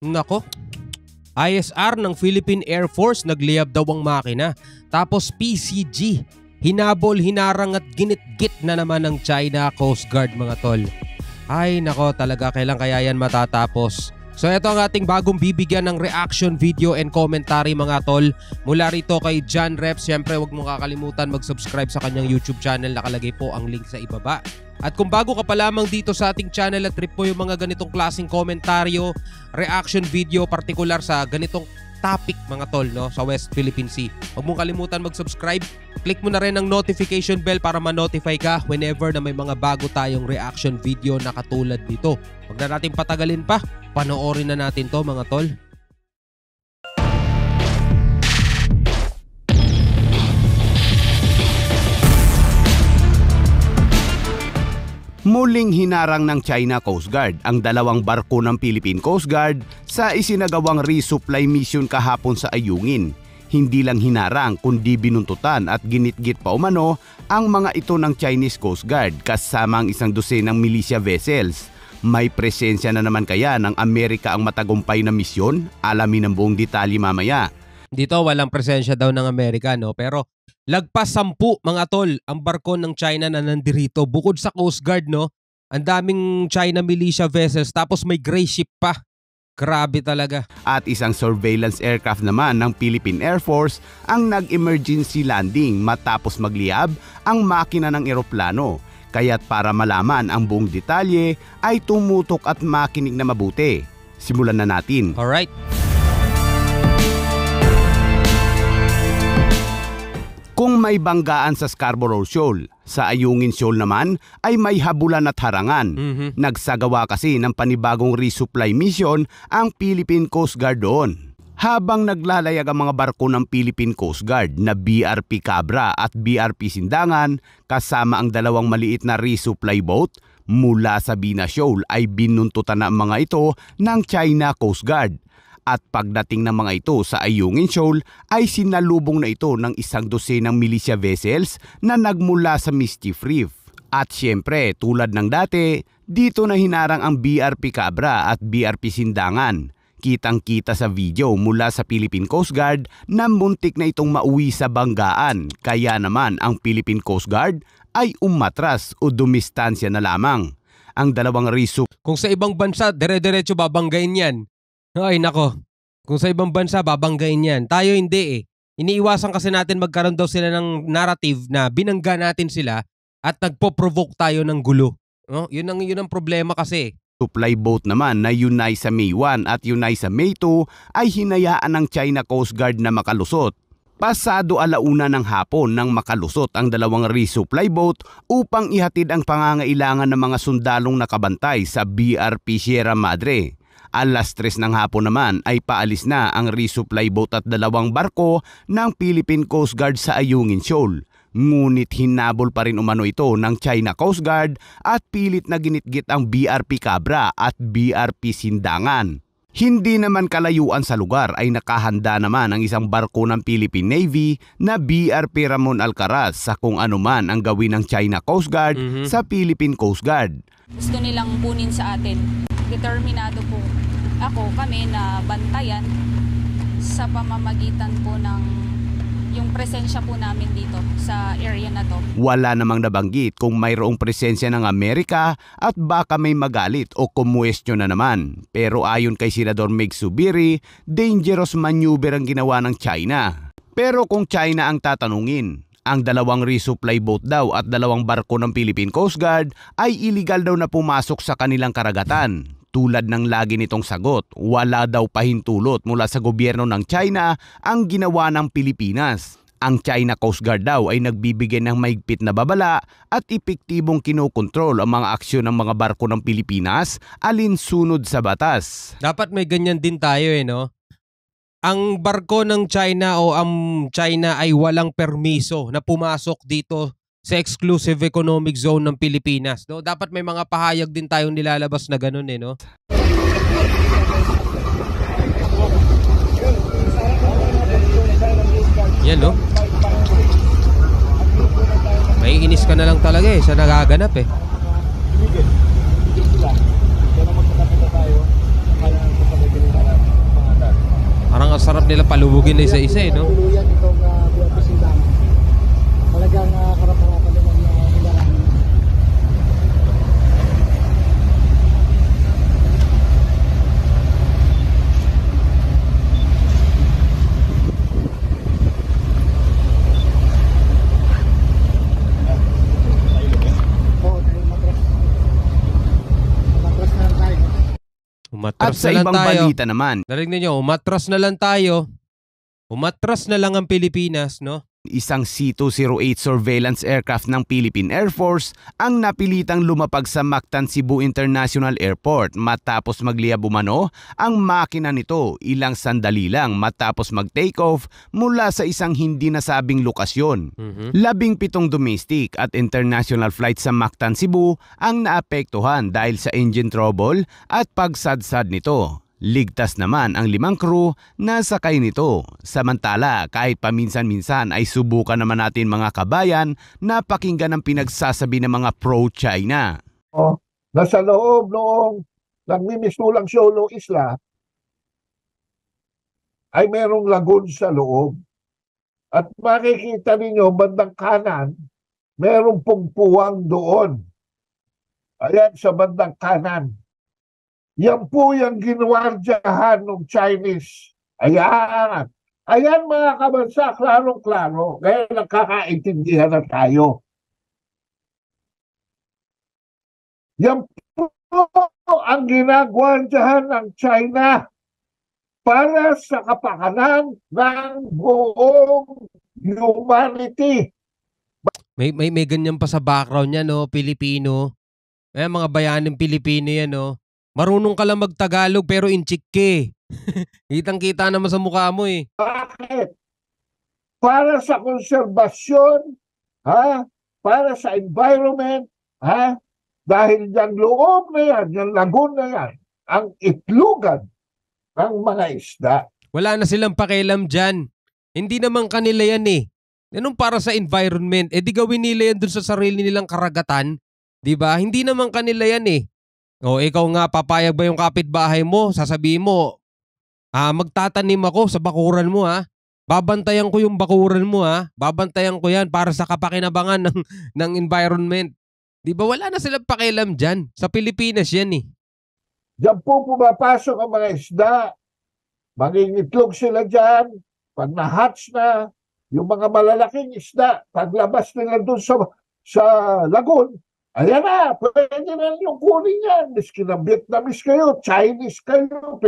Nako, ISR ng Philippine Air Force nagliyab daw ang makina. Tapos PCG, hinabol, hinarang at ginit-git na naman ng China Coast Guard mga tol. Ay nako talaga, kailan kaya yan matatapos? So ito ang ating bagong bibigyan ng reaction video and commentary mga tol. Mula rito kay John Rep. Siyempre huwag mong kakalimutan mag-subscribe sa kanyang YouTube channel. Nakalagay po ang link sa ibaba. At kung bago ka pa lamang dito sa ating channel at trip po yung mga ganitong klaseng komentaryo, reaction video, partikular sa ganitong topic mga tol, no, sa West Philippine Sea, huwag mong kalimutan mag-subscribe. Click mo na rin ang notification bell para ma-notify ka whenever na may mga bago tayong reaction video na katulad nito. Huwag na natin patagalin pa, panoorin na natin to mga tol. Muling hinarang ng China Coast Guard ang dalawang barko ng Philippine Coast Guard sa isinagawang resupply mission kahapon sa Ayungin. Hindi lang hinarang kundi binuntutan at ginitgit pa umano ang mga ito ng Chinese Coast Guard kasama ang 12 militia vessels. May presensya na naman kaya ng Amerika ang matagumpay na misyon? Alamin ang buong detalye mamaya. Dito walang presensya daw ng Amerika, no? Pero lagpas 10 mga tol ang barko ng China na nandirito. Bukod sa Coast Guard, no? Ang daming China militia vessels tapos may gray ship pa. Grabe talaga. At isang surveillance aircraft naman ng Philippine Air Force ang nag-emergency landing matapos magliyab ang makina ng eroplano. Kaya't para malaman ang buong detalye ay tumutok at makinig na mabuti. Simulan na natin. Alright. Kung may banggaan sa Scarborough Shoal, sa Ayungin Shoal naman ay may habulan at harangan. Nagsagawa kasi ng panibagong resupply mission ang Philippine Coast Guard doon. Habang naglalayag ang mga barko ng Philippine Coast Guard na BRP Cabra at BRP Sindangan kasama ang dalawang maliit na resupply boat, mula sa Bina Shoal ay binuntutan na ang mga ito ng China Coast Guard. At pagdating ng mga ito sa Ayungin Shoal ay sinalubong na ito ng 12 militia vessels na nagmula sa Mischief Reef. At syempre tulad ng dati, dito na hinarang ang BRP Cabra at BRP Sindangan. Kitang-kita sa video mula sa Philippine Coast Guard na muntik na itong mauwi sa banggaan. Kaya naman ang Philippine Coast Guard ay umatras o dumistansya na lamang. Ang dalawang Kung sa ibang bansa, dire-diretso babanggain yan. Ay nako, kung sa ibang bansa babanggain yan. Tayo hindi eh. Iniiwasan kasi natin magkaroon daw sila ng narrative na binangga natin sila at nagpo-provoke tayo ng gulo. No? Yun ang problema kasi. Supply boat naman na Yunaisa May 1 at Yunaisa May 2 ay hinayaan ng China Coast Guard na makalusot. Pasado 1:00 ng hapon nang makalusot ang dalawang resupply boat upang ihatid ang pangangailangan ng mga sundalong nakabantay sa BRP Sierra Madre. 3:00 ng hapon naman ay paalis na ang resupply boat at dalawang barko ng Philippine Coast Guard sa Ayungin Shoal. Ngunit hinabol pa rin umano ito ng China Coast Guard at pilit na ginitgit ang BRP Cabra at BRP Sindangan. Hindi naman kalayuan sa lugar ay nakahanda naman ang isang barko ng Philippine Navy na BRP Ramon Alcaraz sa kung anuman ang gawin ng China Coast Guard sa Philippine Coast Guard. Gusto nilang punin sa atin. Determinado po kami na bantayan sa pamamagitan po ng yung presensya po namin dito sa area na to. Wala namang nabanggit kung mayroong presensya ng Amerika at baka may magalit o kumuwestiyon na naman. Pero ayon kay Senador Meg Zubiri, dangerous maneuver ang ginawa ng China. Pero kung China ang tatanungin, ang dalawang resupply boat daw at dalawang barko ng Philippine Coast Guard ay iligal daw na pumasok sa kanilang karagatan. Tulad ng lagi nitong sagot, wala daw pahintulot mula sa gobyerno ng China ang ginawa ng Pilipinas. Ang China Coast Guard daw ay nagbibigay ng mahigpit na babala at epektibong kinokontrol ang mga aksyon ng mga barko ng Pilipinas alinsunod sa batas. Dapat may ganyan din tayo no? Ang barko ng China o ang China ay walang permiso na pumasok dito sa exclusive economic zone ng Pilipinas. No? Dapat may mga pahayag din tayong nilalabas na ganun no? Yan no? May inis ka na lang talaga sa nagaganap nila palubugin na isa-isa eh, no? Tuluyan itong BRPC dam. Talagang karap-harapan naman nilaran. At Umatras sa na lang ibang tayo. balita naman, Narinig niyo, umatras na lang tayo. Umatras na lang ang Pilipinas, no? isang C-208 surveillance aircraft ng Philippine Air Force ang napilitang lumapag sa Mactan Cebu International Airport matapos magliyab umano ang makina nito ilang sandali lang matapos mag-take off mula sa isang hindi nasabing lokasyon. 17 domestic at international flights sa Mactan Cebu ang naapektuhan dahil sa engine trouble at pagsadsad nito. Ligtas naman ang 5 crew na sakay nito. Samantala, kahit paminsan-minsan ay subukan naman natin mga kabayan na pakinggan ang pinagsasabi ng mga pro-China. Nasa loob noong nagmimisulang Siolo Isla ay merong lagoon sa loob. At makikita ninyo bandang kanan, merong pungpuwang doon. Ayan sa bandang kanan. Yan po yung ginuwardyahan ng Chinese. Ayan. Ayan mga kabansa, klarong-klaro. Kaya nakakaintindihan na tayo. Yan po ang ginagwardyahan ng China para sa kapakanan ng buong humanity. May ganyan pa sa background niya, no? Pilipino. Mga bayaning Pilipino yan, no? Marunong ka lang mag-Tagalog pero inchik ke. Kitang-kita naman sa mukha mo eh. Bakit? Para sa konserbasyon, para sa environment, dahil yan loob na yan, yan lagoon na yan, ang itlugan ng mga isda. Wala na silang pakialam dyan. Hindi naman kanila yan eh. Anong para sa environment? Di gawin nila yan dun sa sarili nilang karagatan. Diba? Hindi naman kanila yan eh. O ikaw nga, papayag ba yung kapitbahay mo? Sasabihin mo, magtatanim ako sa bakuran mo ha. Babantayan ko yung bakuran mo ha. Babantayan ko yan para sa kapakinabangan ng environment. Di ba wala na silang pakialam dyan? Sa Pilipinas yan eh. Diyan po pumapasok ang mga isda. Mangingitlog sila dyan. Pag na-hatch na, yung mga malalaking isda, paglabas nila doon sa lagoon, ayan na, pwede na yung kunin yan. Miski na Vietnamese kayo, Chinese kayo,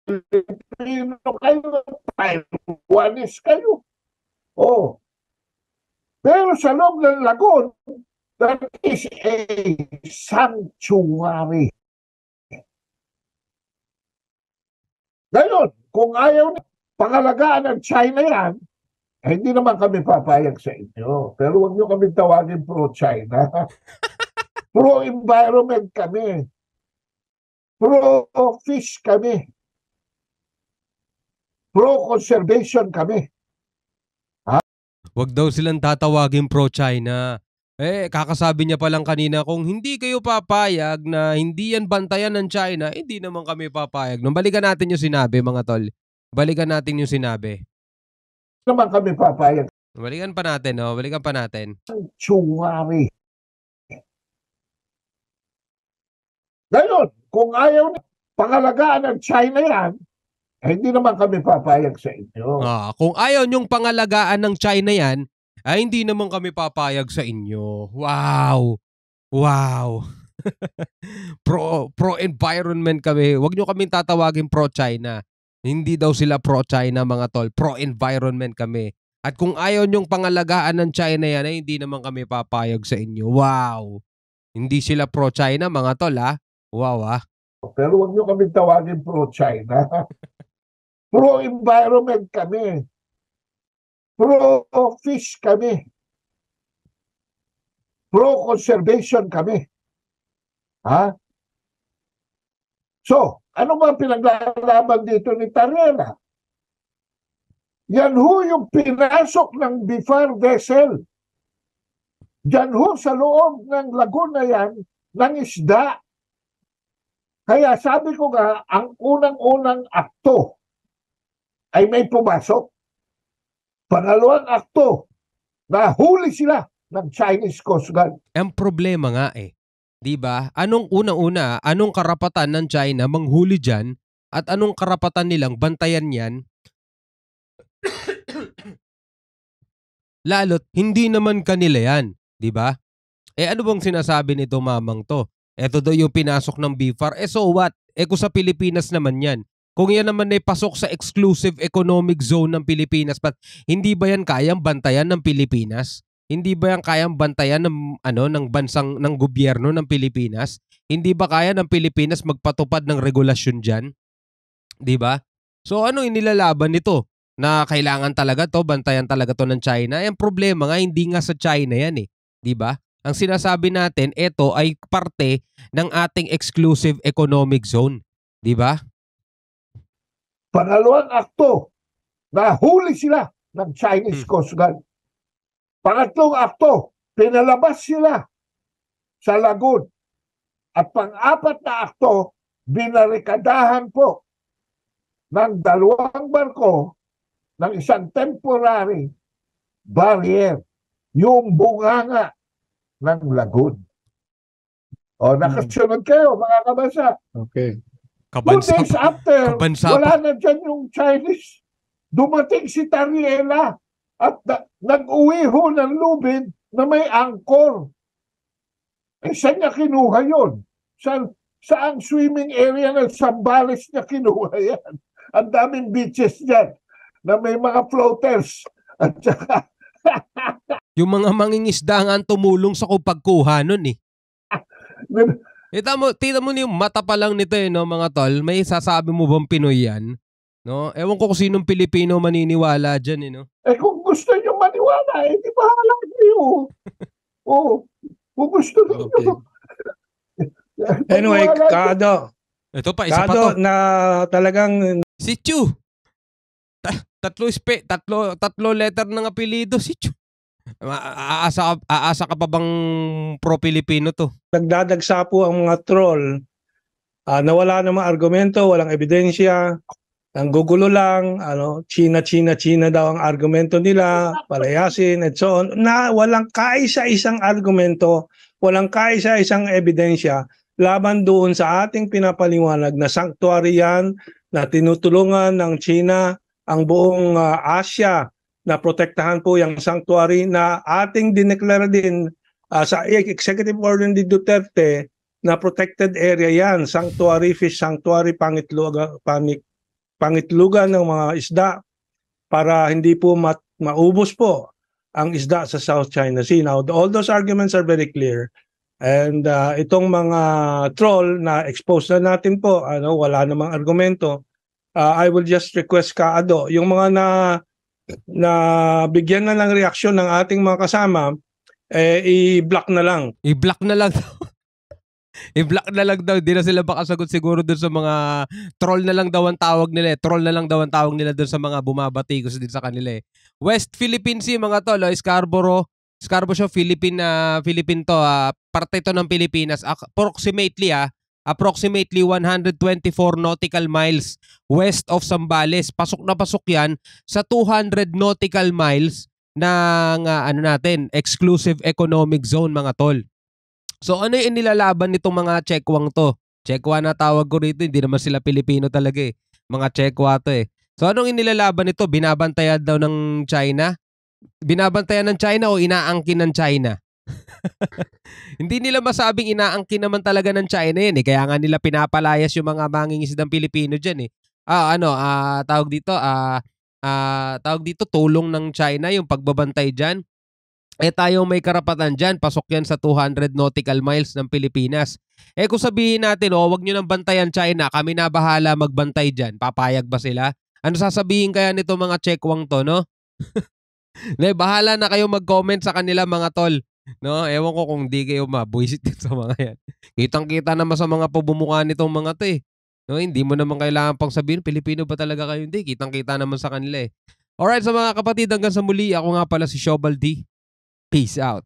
Filipino kayo, Taiwanese kayo. Pero sa loob ng lagoon, that is a sanctuary. Ngayon, kung ayaw na pangalagaan ng China yan, hindi naman kami papayag sa inyo. Pero huwag nyo kami tawagin pro-China. Pro-environment kami. Pro-fish kami. Pro-conservation kami. Wag daw silang tatawagin pro-China. Kakasabi niya palang kanina, kung hindi kayo papayag na hindi yan bantayan ng China, hindi naman kami papayag. Balikan natin yung sinabi, mga tol. Balikan natin yung sinabi. Naman kami papayag. Balikan pa natin, no? Balikan pa natin. Sanctuary. Ngayon, kung ayaw na pangalagaan ng China yan, hindi naman kami papayag sa inyo. Kung ayaw nyong pangalagaan ng China yan, hindi naman kami papayag sa inyo. Wow! Wow! Pro-environment kami. Huwag nyo kaming tatawagin pro-China. Hindi daw sila pro-China, mga tol. Pro-environment kami. At kung ayaw nyong pangalagaan ng China yan, hindi naman kami papayag sa inyo. Wow! Hindi sila pro-China, mga tol, ha? Wow, ha? Pero huwag nyo kami tawagin pro-China. Pro-environment kami. Pro-fish kami. Pro-conservation kami. So, ano ba pinaglalaban dito ni Tariela? Yan ho yung pinasok ng BIFAR vessel. Diyan ho sa loob ng lagoon na yan, ng isda. Kaya sabi ko nga, ang unang-unang akto ay may pumasok. Pangalawang akto, nahuli sila ng Chinese Coast Guard. Ang problema nga 'di ba? Anong unang-una, anong karapatan ng China manghuli diyan at anong karapatan nilang bantayan 'yan? Lalo't hindi naman kanila 'yan, 'di ba? Ano bang sinasabi nito mamang 'to? Eto daw yung pinasok ng BIFAR. So what? Kung sa Pilipinas naman 'yan. Kung yan naman ay pasok sa exclusive economic zone ng Pilipinas, but hindi ba yan kayang bantayan ng Pilipinas? Hindi ba yan kayang bantayan ng ng gobyerno ng Pilipinas? Hindi ba kaya ng Pilipinas magpatupad ng regulasyon diyan? 'Di ba? So ano inilalaban nito? Na kailangan talaga to, bantayan talaga to ng China. Ang problema nga hindi nga sa China yan 'di ba? Ang sinasabi natin, ito ay parte ng ating exclusive economic zone, 'di ba? Pangalawang akto, nahuli sila ng Chinese Coast Guard. Pangatlong akto, pinalabas sila sa lagoon. At pang-apat na akto, binarikadahan po ng 2 barko ng isang temporary barrier, yung bunganga ng lagoon. O, nakasunod kayo, mga kabasa. Okay. 2 days after, Kabansa wala na dyan yung Chinese. Dumating si Tariela at nag-uwi ho ng lubid na may angkor. Saan niya kinuha yun? Saang swimming area ng Zambales niya kinuha yan? Ang daming beaches dyan na may mga floaters. At saka, Yung mga mangingisda nga ang tumulong sa pagkuha nun Tita mo yung mata pa lang nito no, mga tol. May sasabi mo bang Pinoy yan? No? Ewan ko kung sinong Pilipino maniniwala dyan no? kung gusto niyo maniwala, di ba lang niyo? Kung gusto niyo. Okay. Anyway, Kado. Ito pa, isa Kado pa to. na talagang Si Chu. Tatlo letter ng apelido, si Chu. Aasa ka pa bang pro-Pilipino to? nagdadagsa po ang mga troll na wala namang argumento, walang ebidensya, ang gugulo lang, China daw ang argumento nila, palayasin, and so on, na walang kaisa-isang argumento, walang kaisa-isang ebidensya laban doon sa ating pinapaliwanag na sanctuary yan na tinutulungan ng China ang buong Asia na protektahan po yung sanctuary na ating dineklara din sa Executive Order ni Duterte na protected area yan, sanctuary, fish sanctuary, pangitlugan ng mga isda para hindi po maubos po ang isda sa South China Sea. Now, all those arguments are very clear. And itong mga troll na expose na natin po, wala namang argumento. I will just request Kaado, yung mga na bigyan na ng reaksyon ng ating mga kasama, i-block na lang. I-block na lang daw. I-block na lang daw. Hindi na sila makasagot siguro doon sa mga troll na lang daw ang tawag nila. Troll na lang daw ang tawag nila doon sa mga bumabati ko din sa kanila West Philippine Sea, mga tol. Scarborough siya, Philippine to. Parte to ng Pilipinas. Approximately 124 nautical miles west of Zambales. Pasok na pasok yan sa 200 nautical miles ng exclusive economic zone, mga tol. So ano yung inilalaban nitong mga Chekwa to? Chekwa na tawag ko rito, hindi naman sila Pilipino talaga Mga Chekwa to So anong inilalaban nito? Binabantayan daw ng China? Binabantayan ng China o inaangkin ng China? Hindi nila masabing inaangkin naman talaga ng China yan Kaya nga nila pinapalayas yung mga mangingisdang Pilipino dyan tawag dito tulong ng China yung pagbabantay dyan. Tayo may karapatan dyan, pasok yan sa 200 nautical miles ng Pilipinas. Kung sabihin natin, wag nyo nang bantayan China, kami na bahala magbantay dyan, papayag ba sila? Ano sasabihin kaya nito mga Chekwang to, no? Bahala na kayo mag-comment sa kanila, mga tol. No, ewan ko kung di kayo mabuisit sa mga yan. Kitang-kita naman sa mga pabumukha nitong mga to No, hindi mo naman kailangan pang sabihin, Pilipino ba talaga kayo? Hindi, kitang-kita naman sa kanila Alright, sa mga kapatid, hanggang sa muli, ako nga pala si Shobal D. Peace out.